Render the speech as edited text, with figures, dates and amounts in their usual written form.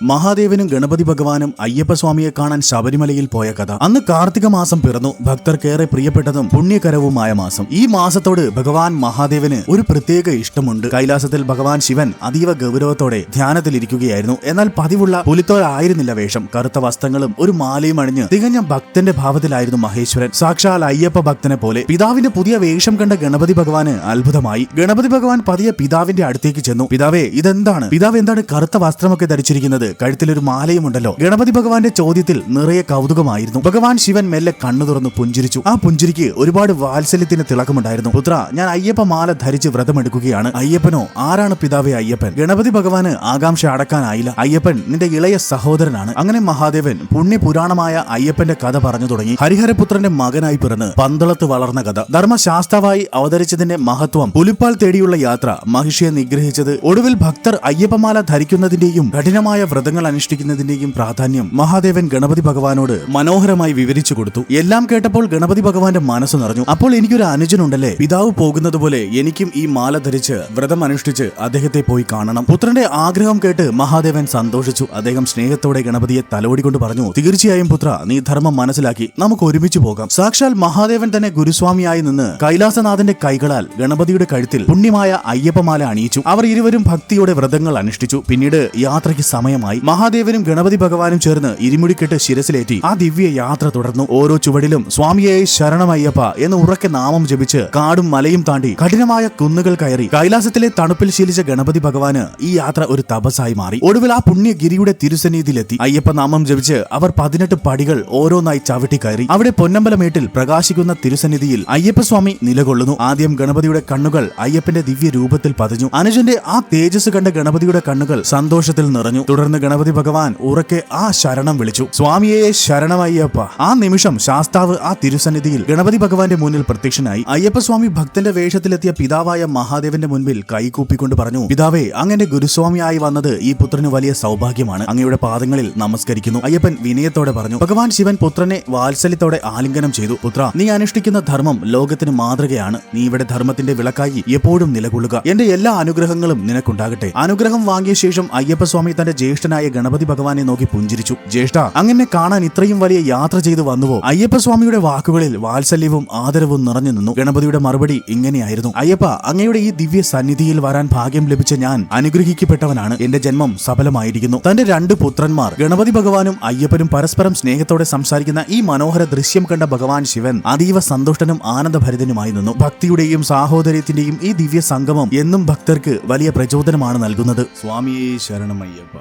മഹാദേവനും ഗണപതി ഭഗവാനും അയ്യപ്പസ്വാമിയെ കാണാൻ ശബരിമലയിൽ പോയ കഥ. അന്ന് കാർത്തിക മാസം പിറന്നു. ഭക്തർക്കേറെ പ്രിയപ്പെട്ടതും പുണ്യകരവുമായ മാസം. ഈ മാസത്തോട് ഭഗവാൻ മഹാദേവന് ഒരു പ്രത്യേക ഇഷ്ടമുണ്ട്. കൈലാസത്തിൽ ഭഗവാൻ ശിവൻ അതീവ ഗൗരവത്തോടെ ധ്യാനത്തിലിരിക്കുകയായിരുന്നു. എന്നാൽ പതിവുള്ള പുലിത്തോരായിരുന്നില്ല വേഷം. കറുത്ത വസ്ത്രങ്ങളും ഒരു മാലയും അണിഞ്ഞ് തികഞ്ഞ ഭക്തന്റെ ഭാവത്തിലായിരുന്നു മഹേശ്വരൻ. സാക്ഷാൽ അയ്യപ്പ ഭക്തനെ പോലെ. പിതാവിന്റെ പുതിയ വേഷം കണ്ട ഗണപതി ഭഗവാന് അത്ഭുതമായി. ഗണപതി ഭഗവാൻ പതിയെ പിതാവിന്റെ അടുത്തേക്ക് ചെന്നു. പിതാവേ, ഇതെന്താണ്? പിതാവ് എന്താണ് കറുത്ത വസ്ത്രമൊക്കെ ധരിച്ചിരിക്കുന്നത്? കഴുത്തിലൊരു മാലയുമുണ്ടല്ലോ. ഗണപതി ഭഗവാന്റെ ചോദ്യത്തിൽ നിറയെ കൗതുകമായിരുന്നു. ഭഗവാൻ ശിവൻ മെല്ലെ കണ്ണു തുറന്നു പുഞ്ചിരിച്ചു. ആ പുഞ്ചിരിക്ക് ഒരുപാട് വാത്സല്യത്തിന് തിളക്കമുണ്ടായിരുന്നു. പുത്ര, ഞാൻ അയ്യപ്പ മാല ധരിച്ച് വ്രതമെടുക്കുകയാണ്. അയ്യപ്പനോ? ആരാണ് പിതാവേ അയ്യപ്പൻ? ഗണപതി ഭഗവാന് ആകാംക്ഷ അടക്കാനായില്ല. അയ്യപ്പൻ നിന്റെ ഇളയ സഹോദരനാണ്. അങ്ങനെ മഹാദേവൻ പുണ്യപുരാണമായ അയ്യപ്പന്റെ കഥ പറഞ്ഞു തുടങ്ങി. ഹരിഹരപുത്രന്റെ മകനായി പിറന്ന് പന്തളത്ത് വളർന്ന കഥ. ധർമ്മശാസ്താവായി അവതരിച്ചതിന്റെ മഹത്വം, പുലിപ്പാൽ തേടിയുള്ള യാത്ര, മഹിഷിയെ നിഗ്രഹിച്ചത്, ഒടുവിൽ ഭക്തർ അയ്യപ്പമാല ധരിക്കുന്നതിന്റെയും കഠിനമായ വ്രതങ്ങൾ അനുഷ്ഠിക്കുന്നതിന്റെയും പ്രാധാന്യം മഹാദേവൻ ഗണപതി ഭഗവാനോട് മനോഹരമായി വിവരിച്ചു കൊടുത്തു. എല്ലാം കേട്ടപ്പോൾ ഗണപതി ഭഗവാന്റെ മനസ്സ് നിറഞ്ഞു. അപ്പോൾ എനിക്കൊരു അനുജനുണ്ടല്ലേ? പിതാവ് പോകുന്നത് പോലെ എനിക്കും ഈ മാല ധരിച്ച് വ്രതം അനുഷ്ഠിച്ച് അദ്ദേഹത്തെ പോയി കാണണം. പുത്രന്റെ ആഗ്രഹം കേട്ട് മഹാദേവൻ സന്തോഷിച്ചു. അദ്ദേഹം സ്നേഹത്തോടെ ഗണപതിയെ തലോടിക്കൊണ്ട് പറഞ്ഞു, തീർച്ചയായും പുത്ര, നീ ധർമ്മം മനസ്സിലാക്കി നമുക്ക് ഒരുമിച്ച് പോകാം. സാക്ഷാൽ മഹാദേവൻ തന്നെ ഗുരുസ്വാമിയായി നിന്ന് കൈലാസനാഥന്റെ കൈകളാൽ ഗണപതിയുടെ കഴുത്തിൽ പുണ്യമായ അയ്യപ്പമാല അണിയിച്ചു. അവർ ഇരുവരും ഭക്തിയോടെ വ്രതങ്ങൾ അനുഷ്ഠിച്ചു. പിന്നീട് യാത്രയ്ക്ക് സമയമായി. മഹാദേവനും ഗണപതി ഭഗവാനും ചേർന്ന് ഇരുമുടിക്കെട്ട് ശിരസിലേറ്റി ആ ദിവ്യ യാത്ര തുടർന്നു. ഓരോ ചുവടിലും സ്വാമിയെ ശരണമയ്യപ്പ എന്ന് ഉറക്കെ നാമം ജപിച്ച് കാടും മലയും താണ്ടി കഠിനമായ കുന്നുകൾ കയറി കൈലാസത്തിലെ തണുപ്പിൽ ശീലിച്ച ഗണപതി ഭഗവാന് ഈ യാത്ര ഒരു തപസ്സായി മാറി. ഒടുവിൽ ആ പുണ്യഗിരിയുടെ തിരുസന്നിധിയിലെത്തി. അയ്യപ്പ നാമം ജപിച്ച് അവർ 18 പടികൾ ഓരോന്നായി ചവിട്ടി കയറി. അവിടെ പൊന്നമ്പലമേട്ടിൽ പ്രകാശിക്കുന്ന തിരുസന്നിധിയിൽ അയ്യപ്പസ്വാമി നിലകൊള്ളുന്നു. ആദ്യം ഗണപതിയുടെ കണ്ണുകൾ അയ്യപ്പന്റെ ദിവ്യ രൂപത്തിൽ പതിഞ്ഞു. അനുജന്റെ ആ തേജസ് കണ്ട ഗണപതിയുടെ കണ്ണുകൾ സന്തോഷത്തിൽ നിറഞ്ഞു. തുടർന്ന് ഗണപതി ഭഗവാൻ ഉറക്കെ ആ ശരണം വിളിച്ചു, സ്വാമിയെ ശരണമയ്യപ്പ. ആ നിമിഷം ശാസ്താവ് ആ തിരുസന്നിധിയിൽ ഗണപതി ഭഗവാന്റെ മുന്നിൽ പ്രത്യക്ഷനായി. അയ്യപ്പസ്വാമി ഭക്തന്റെ വേഷത്തിലെത്തിയ പിതാവായ മഹാദേവന്റെ മുൻപിൽ കൈകൂപ്പിക്കൊണ്ട് പറഞ്ഞു, പിതാവേ, അങ്ങന്റെ ഗുരുസ്വാമിയായി വന്നത് ഈ പുത്രന് വലിയ സൗഭാഗ്യമാണ്. അങ്ങയുടെ പാദങ്ങളിൽ നമസ്കരിക്കുന്നു. അയ്യപ്പൻ വിനയത്തോടെ പറഞ്ഞു. ഭഗവാൻ ശിവൻ പുത്രനെ വാത്സല്യത്തോടെ ആലിംഗനം ചെയ്തു. പുത്ര, നീ അനുഷ്ഠിക്കുന്ന ധർമ്മം ലോകത്തിന് മാതൃകയാണ്. നീ ഇവിടെ ധർമ്മത്തിന്റെ വിളക്കായി എപ്പോഴും നിലകൊള്ളുക. എന്റെ എല്ലാ അനുഗ്രഹങ്ങളും നിനക്കുണ്ടാകട്ടെ. അനുഗ്രഹം വാങ്ങിയ ശേഷം അയ്യപ്പസ്വാമി തന്റെ ജ്യേഷ്ഠനായ ഗണപതി ഭഗവാനെ നോക്കി പുഞ്ചിരിച്ചു. ജ്യേഷ്ഠ, അങ്ങനെ കാണാൻ ഇത്രയും വലിയ യാത്ര ചെയ്തു വന്നുവോ? അയ്യപ്പസ്വാമിയുടെ വാക്കുകളിൽ വാത്സല്യവും ആദരവും നിറഞ്ഞു നിന്നു. ഗണപതിയുടെ മറുപടി ഇങ്ങനെയായിരുന്നു, അയ്യപ്പ, അങ്ങയുടെ ഈ ദിവ്യ സന്നിധിയിൽ വരാൻ ഭാഗ്യം ലഭിച്ച ഞാൻ അനുഗ്രഹിക്കപ്പെട്ടവനാണ്. എന്റെ ജന്മം സഫലമായിരിക്കുന്നു. തന്റെ 2 പുത്രന്മാർ ഗണപതി ഭഗവാനും അയ്യപ്പനും പരസ്പരം സ്നേഹത്തോടെ സംസാരിക്കുന്ന ഈ മനോഹര ദൃശ്യം കണ്ട ഭഗവാൻ ശിവൻ അതീവ സന്തുഷ്ടനും ആനന്ദഭരിതനുമായി നിന്നു. ഭക്തിയുടെയും സാഹോദര്യത്തിന്റെയും ഈ ദിവ്യ സംഗമം എന്നും ഭക്തർക്ക് വലിയ പ്രചോദനമാണ് നൽകുന്നത്. സ്വാമിയേ ശരണമയ്യപ്പ.